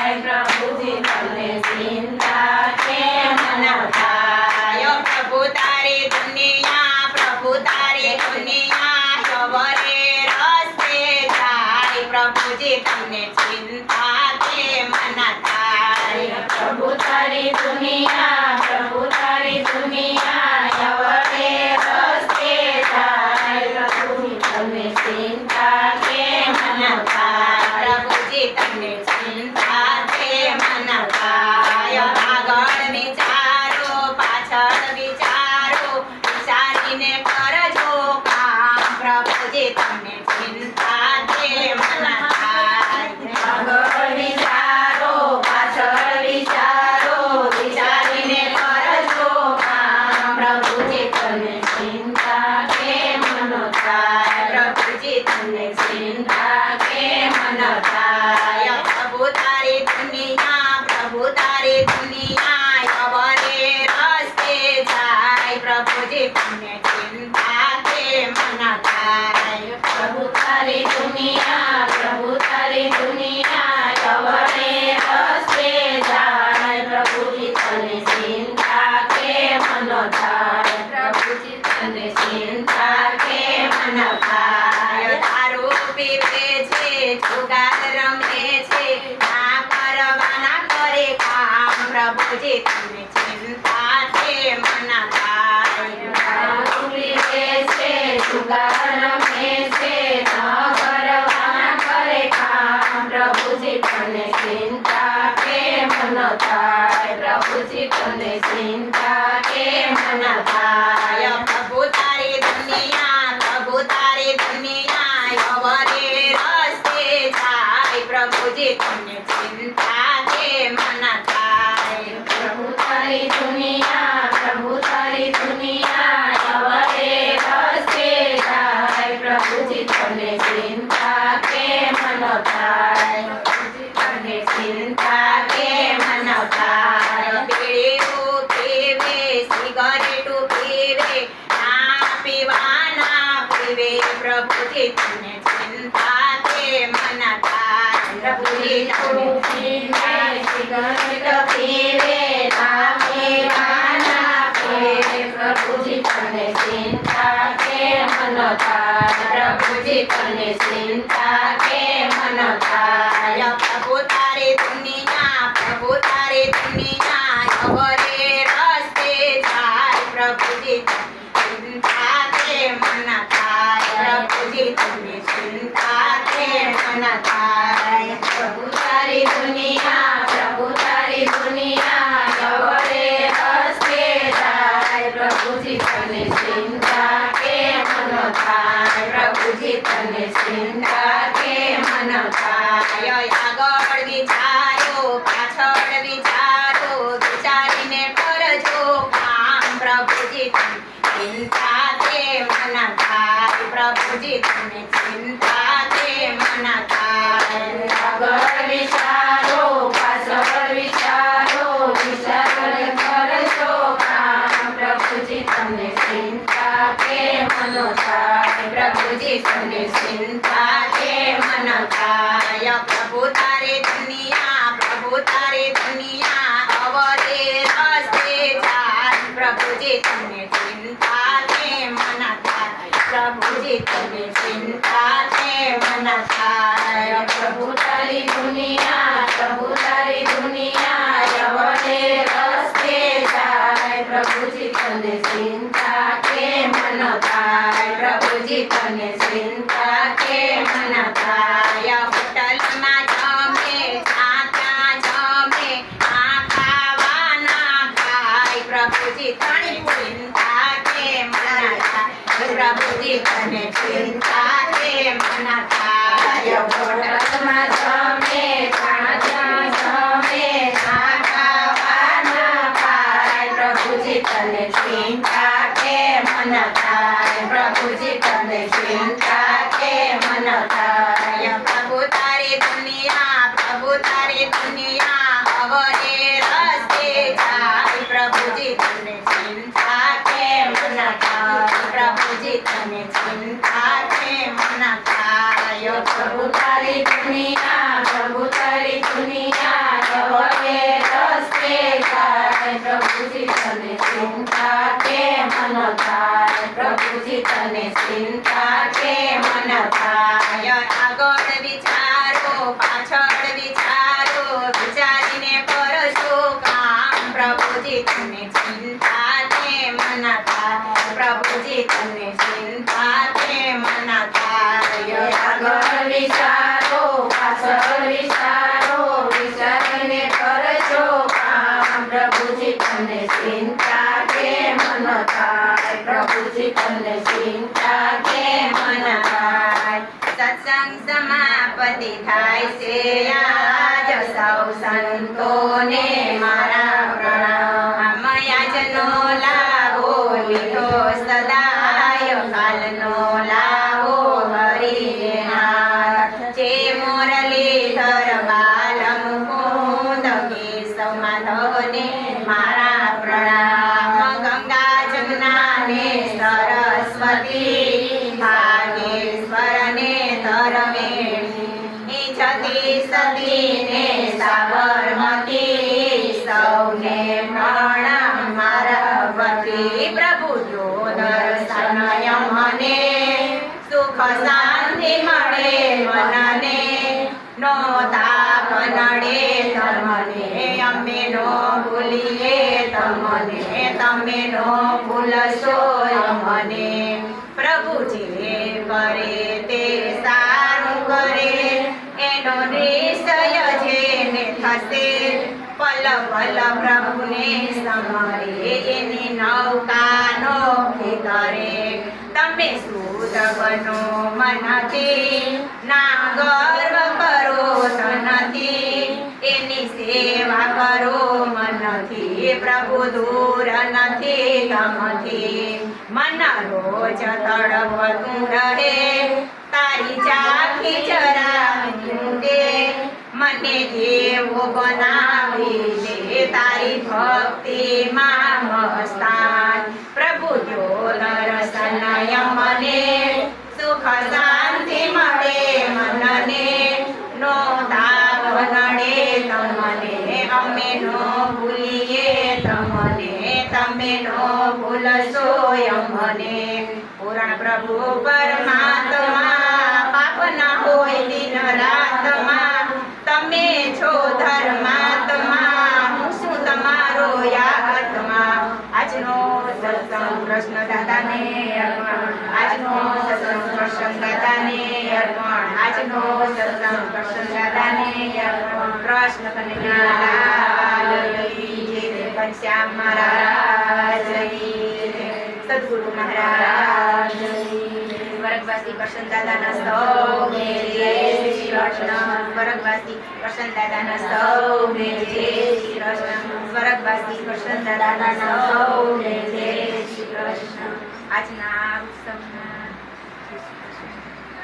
થાય પ્રભુજી તમને ચિંતા કેમ ન થાય પ્રભુ તારી દુનિયા પ્રભુ તારી દુનિયા સવરે રસ્તે જાય પ્રભુજી તમને ચિંતા કેમ ન થાય પ્રભુ તારી દુનિયા પ્રભુ તારી દુનિયા અવરે રસ્તે જાય પ્રભુજી તમને ચિંતા કેમ ન થાય પ્રભુજી તમને ચિંતા કેમ ન થાય આગળ વિચારો પાછળ વિચારો વિચારીને કરજો કામ પ્રભુજી તમને ચિંતા કેમ ન થાય આગળ વિચારો પાછળ વિચારો વિચારીને કરજો કામ પ્રભુજી તમને ચિંતા કેમ ન થાય પ્રભુજી તમને ચિંતા કેમ ન થાય પ્રભુ તારી દુનિયા પ્રભુ તારી દુનિયા અવરે રસ્તે જાય પ્રભુજી તમને ચિંતા કેમ ન થાય પ્રભુ તારી દુનિયા પ્રભુ તારી દુનિયા અવરે રસ્તે જાય પ્રભુજી તને ચિંતા કેમ ન થાય પ્રભુજી તને ચિંતા કેમ ન થાય દારૂ પીવે છે જુગાર રમે છે ના કરવાના કરે કામ પ્રભુજી તમને ચિંતા કેમ ન થાય દારૂ પીવે છે જુગાર રમે છે ન કરવાના કરે કામ પ્રભુજી તને ચિંતા કેમ ન થાય પ્રભુજી તને ચિંતા કેમ ન થાય પ્રભુ તારી દુનિયા પ્રભુ તારી દુનિયા અવરે રસ્તે જાય પ્રભુજી તમને ચિંતા કેમ ન થાય પ્રભુ તારી દુનિયા પ્રભુ તારી દુનિયા અવરે રસ્તે જાય પ્રભુજી તને ચિંતા કેમ ન થાય પ્રભુજી તને ચિંતા કેમ ન થાય બીડીઓ પીવે સિગરેટો પીવે ના પીવાના પીવે પ્રભુજી તમને ચિંતા કેમ ન થાય પ્રભુજી તમને પીવે સિગરેટ પીવે ના પીવાના પીવે પ્રભુજી તને ચિંતા કેમ ન થાય પ્રભુજી તને ચિંતા કેમ ન થાય પ્રભુ તારી દુનિયા પ્રભુ તારી દુનિયા અવરે રસ્તે જાય પ્રભુજી ચિંતા કેમ ન થાય પ્રભુજી તમને ચિંતા કેમ ન થાય પ્રભુ તારી દુનિયા પ્રભુ તારી દુનિયા અવરે રસ્તે જાય પ્રભુજી તને ચિંતા કેમ ન થાય પ્રભુજી તને ચિંતા કેમ ન થાય આગળ વિચારો પાછળ વિચારો વિચારીને કરજો કામ પ્રભુજી ચિંતા કેમ ન થાય પ્રભુજી તમને ચિંતા કેમ ન થાય આગળ વિચારો પાછળ વિચારો વિચારને કરજો કામ પ્રભુજી તમને ચિંતા કેમ ન થાય પ્રભુજી તમને ચિંતા કેમ ન થાય પ્રભુ તારી દુનિયા પ્રભુ તારી દુનિયા અવરે રસ્તે જાય પ્રભુજી તમને ચિંતા કેમ ન થાય પ્રભુજી તમને ચિંતા કેમ ન થાય પ્રભુ તારી દુનિયા પ્રભુ તારી દુનિયા અવરે રસ્તે જાય પ્રભુજી તને ચિંતા કેમ ન થાય પ્રભુજી તને ચિંતા કેમ ન થાય હોટલમાં જમે ત્યાં જમે આ ખાવાના ખાય પ્રભુજી તને ચિંતા કેમ ન થાય પ્રભુજી તને ચિંતા કેમ ન થાય હોટલમાં જમે ત્યાં જમે આ ખાવાના ખાય પ્રભુજી તને ચિંતા કેમ ન થાય પ્રભુજી તને ચિંતા કેમ ન થાય પ્રભુ તારી દુનિયા પ્રભુ તારી દુનિયા અવરે રસ્તે જાય પ્રભુજી તને ચિંતા કેમ ન થાય પ્રભુજી તને ચિંતા કેમ ન થાય પ્રભુ તારી દુનિયા પ્રભુ તારી દુનિયા થાય પ્રભુજી તને ચિંતા કેમ ન થાય પ્રભુજી તને ચિંતા કેમ ન થાય આગળ વિચારો પાછળ વિચારો વિચારીને કરશો કામ પ્રભુજી તને ચિંતા કેમ ન થાય પ્રભુજી તને ચિંતા કેમ ન થાય આગળ વિચારો પાછળ વિચારો વિચારીને કરજો કામ પ્રભુજી તને ચિંતા કેમ ન થાય પ્રભુજી તને ચિંતા કેમ ન થાય સત્સંગ સમાપતિ થાય છે આજ સૌ સંતોને મારા પ્રણામ યાજનો લાવો લીધો સદાય કાલનો લાવો હરિએ હાથ જે મુરલીધર બાલ મુકુંદ કેશવ માધવને મારા પ્રણામ ગંગા જમનાને સરસ્વતી ભાગેશ્વરને ધરમેણી જતી સતીને સાબરમતી સૌને પ્રણામ મારા વતી પ્રભુ જો દર્શનય મને સુખ શાંતિ મળે મનને નો તાપ નડે તમને અમે નો ભૂલીએ તમને તમે નો ભૂલશો અમને પ્રભુ જે કરે તે સારું કરે એનો નિશ્ચય જેને થશે પલ પલ પ્રભુને સમરે એની નૌકાનો કરે તમે શુદ્ધ બનો મનથી ના ગર્વ કરો તનથી એની સેવા કરો મનથી પ્રભુ દૂર નથી તમથી મન રોજ તડપતું રહે તારી ચાખી જરા મૂકે મને જેવો બનાવી દે તારી ભક્તિમાં મસ્તાન પ્રભુ જો દર્શનય મને સુખ શાંતિ મળે મનને નો તાપ નડે તમને અમે નો ભૂલીએ તમને તમે નો ભૂલશો અમને પૂરણ પ્રભુ પરમાત્મા પાપ ના હોય દિન રાતમાં તમે છો ધર્માત્મા હું શું તમારો આત્મા આજનો સત્સંગ કૃષ્ણ દાદાને અર્પણ આજનો સત્સંગ કૃષ્ણ દાદાને અર્પણ આજનો સત્સંગ કૃષ્ણ દાદાને અર્પણ કૃષ્ણ કનૈયા લાલ કી જય ઘનશ્યામ મહારાજ કી જય સદગુરુ મહારાજ સ્વર્ગવાસી કૃષ્ણ દાદાના સૌને જય શ્રી કૃષ્ણ સ્વર્ગવાસી કૃષ્ણ દાદાના સૌને જય શ્રી કૃષ્ણ સ્વર્ગવાસી કૃષ્ણ દાદાના સૌને જય શ્રી કૃષ્ણ આજના ઉત્સવના